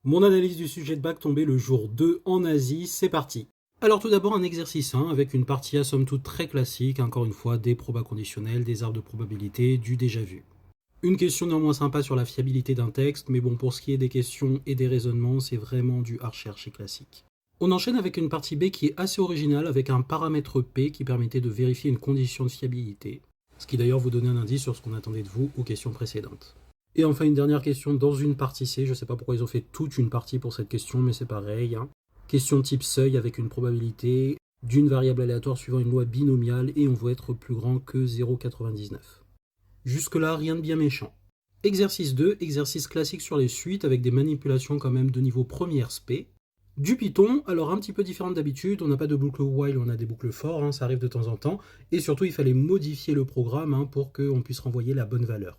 Mon analyse du sujet de bac tombée le jour 2 en Asie, c'est parti. Alors tout d'abord un exercice 1 avec une partie à somme toute très classique, encore une fois des probas conditionnels, des arbres de probabilité, du déjà vu. Une question néanmoins sympa sur la fiabilité d'un texte, mais bon pour ce qui est des questions et des raisonnements, c'est vraiment du archi classique. On enchaîne avec une partie B qui est assez originale avec un paramètre P qui permettait de vérifier une condition de fiabilité, ce qui d'ailleurs vous donnait un indice sur ce qu'on attendait de vous aux questions précédentes. Et enfin, une dernière question dans une partie C. Je ne sais pas pourquoi ils ont fait toute une partie pour cette question, mais c'est pareil. Question type seuil avec une probabilité d'une variable aléatoire suivant une loi binomiale et on veut être plus grand que 0,99. Jusque-là, rien de bien méchant. Exercice 2, exercice classique sur les suites avec des manipulations quand même de niveau première SP. Du Python, alors un petit peu différent d'habitude, on n'a pas de boucle while, on a des boucles for, ça arrive de temps en temps. Et surtout, il fallait modifier le programme pour qu'on puisse renvoyer la bonne valeur.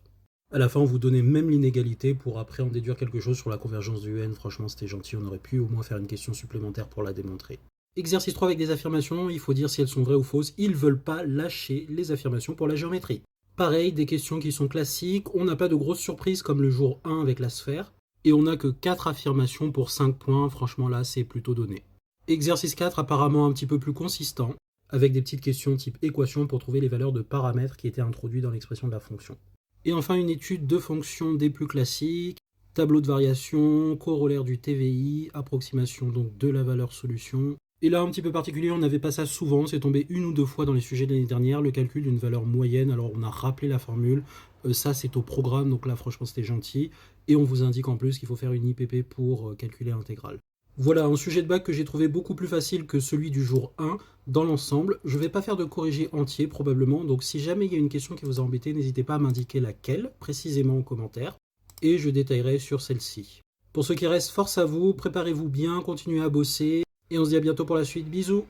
À la fin, on vous donnait même l'inégalité pour après en déduire quelque chose sur la convergence du n. Franchement, c'était gentil, on aurait pu au moins faire une question supplémentaire pour la démontrer. Exercice 3 avec des affirmations, il faut dire si elles sont vraies ou fausses. Ils veulent pas lâcher les affirmations pour la géométrie. Pareil, des questions qui sont classiques, on n'a pas de grosses surprises comme le jour 1 avec la sphère, et on n'a que 4 affirmations pour 5 points, franchement là c'est plutôt donné. Exercice 4 apparemment un petit peu plus consistant, avec des petites questions type équation pour trouver les valeurs de paramètres qui étaient introduits dans l'expression de la fonction. Et enfin, une étude de fonctions des plus classiques, tableau de variation, corollaire du TVI, approximation donc de la valeur solution. Et là, un petit peu particulier, on n'avait pas ça souvent, c'est tombé une ou deux fois dans les sujets de l'année dernière, le calcul d'une valeur moyenne. Alors on a rappelé la formule, ça c'est au programme, donc là franchement c'était gentil. Et on vous indique en plus qu'il faut faire une IPP pour calculer l'intégrale. Voilà, un sujet de bac que j'ai trouvé beaucoup plus facile que celui du jour 1 dans l'ensemble. Je ne vais pas faire de corrigé entier probablement, donc si jamais il y a une question qui vous a embêté, n'hésitez pas à m'indiquer laquelle précisément en commentaire, et je détaillerai sur celle-ci. Pour ce qui reste, force à vous, préparez-vous bien, continuez à bosser, et on se dit à bientôt pour la suite. Bisous!